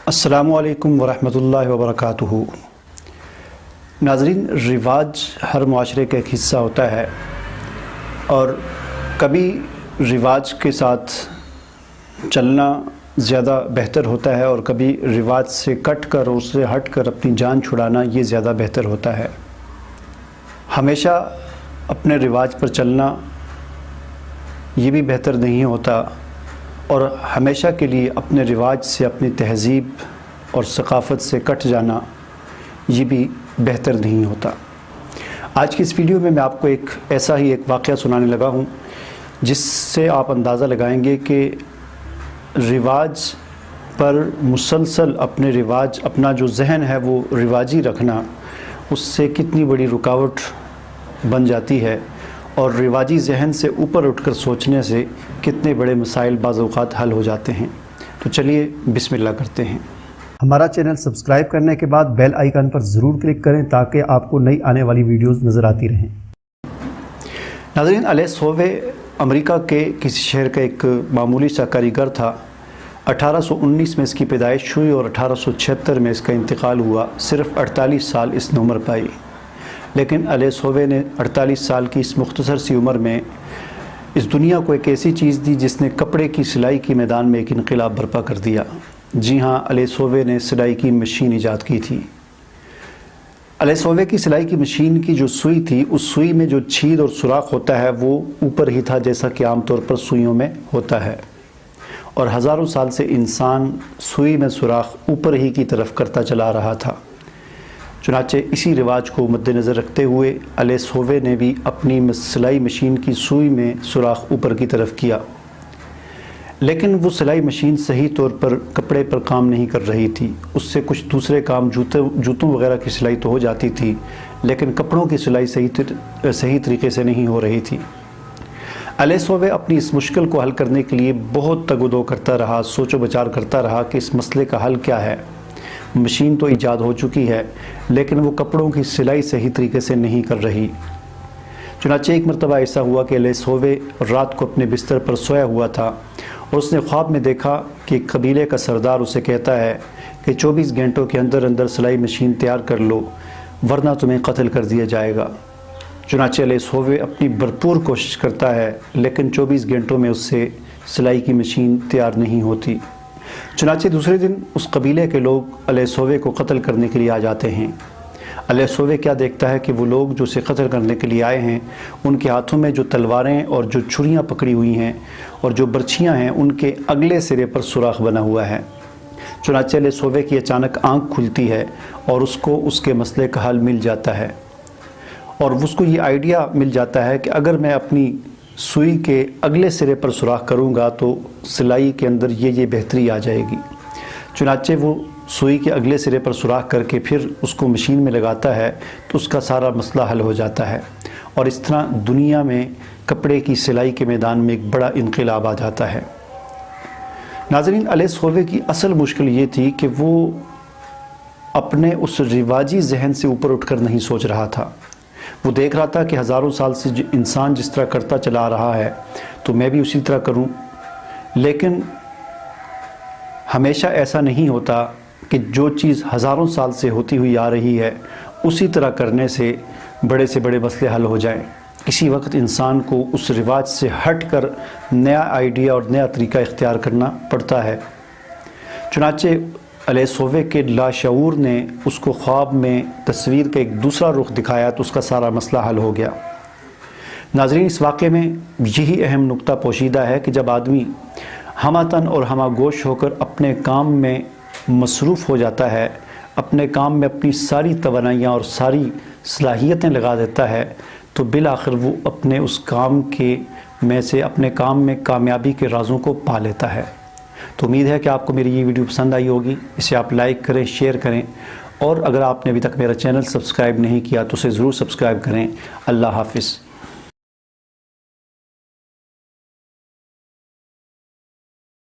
अस्सलामु अलैकुम वरहमतुल्लाहि वबरकातुहू। नाज़रीन, रिवाज हर मुआशरे का एक हिस्सा होता है और कभी रिवाज के साथ चलना ज़्यादा बेहतर होता है और कभी रिवाज से कट कर उससे हट कर अपनी जान छुड़ाना ये ज़्यादा बेहतर होता है। हमेशा अपने रिवाज पर चलना ये भी बेहतर नहीं होता और हमेशा के लिए अपने रिवाज से, अपनी तहज़ीब और सकाफ़त से कट जाना ये भी बेहतर नहीं होता। आज की इस वीडियो में मैं आपको एक ऐसा ही एक वाक़या सुनाने लगा हूँ जिससे आप अंदाज़ा लगाएंगे कि रिवाज पर मुसलसल अपना जो जहन है वो रिवाजी रखना, उससे कितनी बड़ी रुकावट बन जाती है और रिवाजी जहन से ऊपर उठकर सोचने से कितने बड़े मसाइल बाज़ औक़ात हल हो जाते हैं। तो चलिए बिस्मिल्लाह करते हैं। हमारा चैनल सब्सक्राइब करने के बाद बेल आइकन पर ज़रूर क्लिक करें ताकि आपको नई आने वाली वीडियोस नज़र आती रहें। नाज़रीन, अलेस होवे अमेरिका के किसी शहर का एक मामूली सा कारीगर था। 1819 में इसकी पैदाइश हुई और 1876 में इसका इंतकाल हुआ। सिर्फ़ 48 साल इसने उम्र पाई, लेकिन अलेस होवे ने 48 साल की इस मुख्तसर सी उम्र में इस दुनिया को एक ऐसी चीज़ दी जिसने कपड़े की सिलाई के मैदान में एक इनकलाब बर्पा कर दिया। जी हाँ, अलेस होवे ने सिलाई की मशीन ईजाद की थी। अलेस होवे की सिलाई की मशीन की जो सुई थी, उस सुई में जो छेद और सुराख होता है वो ऊपर ही था, जैसा कि आम तौर पर सुइयों में होता है, और हज़ारों साल से इंसान सुई में सुराख ऊपर ही की तरफ करता चला रहा था। चुनाचे इसी रिवाज को मद्देनज़र रखते हुए अलेस होवे ने भी अपनी सिलाई मशीन की सुई में सुराख ऊपर की तरफ किया, लेकिन वो सिलाई मशीन सही तौर पर कपड़े पर काम नहीं कर रही थी। उससे कुछ दूसरे काम, जूतों वगैरह की सिलाई तो हो जाती थी, लेकिन कपड़ों की सिलाई सही तरीके से नहीं हो रही थी। अलेस होवे अपनी इस मुश्किल को हल करने के लिए बहुत तगदो करता रहा, सोचो विचार करता रहा कि इस मसले का हल क्या है। मशीन तो ईजाद हो चुकी है, लेकिन वो कपड़ों की सिलाई सही तरीके से नहीं कर रही। चुनाचे एक मरतबा ऐसा हुआ कि अलेस होवे रात को अपने बिस्तर पर सोया हुआ था और उसने ख्वाब में देखा कि कबीले का सरदार उसे कहता है कि 24 घंटों के अंदर अंदर सिलाई मशीन तैयार कर लो, वरना तुम्हें कत्ल कर दिया जाएगा। चुनाचे अलेस होवे अपनी भरपूर कोशिश करता है, लेकिन 24 घंटों में उससे सिलाई की मशीन तैयार नहीं होती। चुनाचे दूसरे दिन उस कबीले के लोग अलेस होवे को कत्ल करने के लिए आ जाते हैं। अलेस होवे क्या देखता है कि वो लोग जो उसे कत्ल करने के लिए आए हैं, उनके हाथों में जो तलवारें और जो छुरियां पकड़ी हुई हैं और जो बर्छियां हैं, उनके अगले सिरे पर सुराख बना हुआ है। चुनाचे अलेस होवे की अचानक आंख खुलती है और उसको उसके मसले का हल मिल जाता है और उसको ये आइडिया मिल जाता है कि अगर मैं अपनी सुई के अगले सिरे पर सुराख करूंगा तो सिलाई के अंदर ये बेहतरी आ जाएगी। चुनाचे वो सुई के अगले सिरे पर सुराख करके फिर उसको मशीन में लगाता है तो उसका सारा मसला हल हो जाता है और इस तरह दुनिया में कपड़े की सिलाई के मैदान में एक बड़ा इनकलाब आ जाता है। नाज़रीन, अलेस होवे की असल मुश्किल ये थी कि वो अपने उस रिवाजी जहन से ऊपर उठकर नहीं सोच रहा था। वो देख रहा था कि हज़ारों साल से इंसान जिस तरह करता चला रहा है तो मैं भी उसी तरह करूं, लेकिन हमेशा ऐसा नहीं होता कि जो चीज़ हज़ारों साल से होती हुई आ रही है उसी तरह करने से बड़े मसले हल हो जाएं। किसी वक्त इंसान को उस रिवाज से हट कर नया आइडिया और नया तरीका इख्तियार करना पड़ता है। चुनाचे अलेस होवे के लाशऊर ने उसको ख्वाब में तस्वीर का एक दूसरा रुख दिखाया तो उसका सारा मसला हल हो गया। नाज़रीन, इस वाक़े में यही अहम नुक्ता पोशीदा है कि जब आदमी हमातन और हमागोश होकर अपने काम में मसरूफ़ हो जाता है, अपने काम में अपनी सारी तवानाइयाँ और सारी सलाहियतें लगा देता है, तो बिल आखिर वो अपने उस काम के में से अपने काम में कामयाबी के राज़ों को पा लेता है। तो उम्मीद है कि आपको मेरी ये वीडियो पसंद आई होगी। इसे आप लाइक करें, शेयर करें और अगर आपने अभी तक मेरा चैनल सब्सक्राइब नहीं किया तो उसे ज़रूर सब्सक्राइब करें। अल्लाह हाफ़िज़।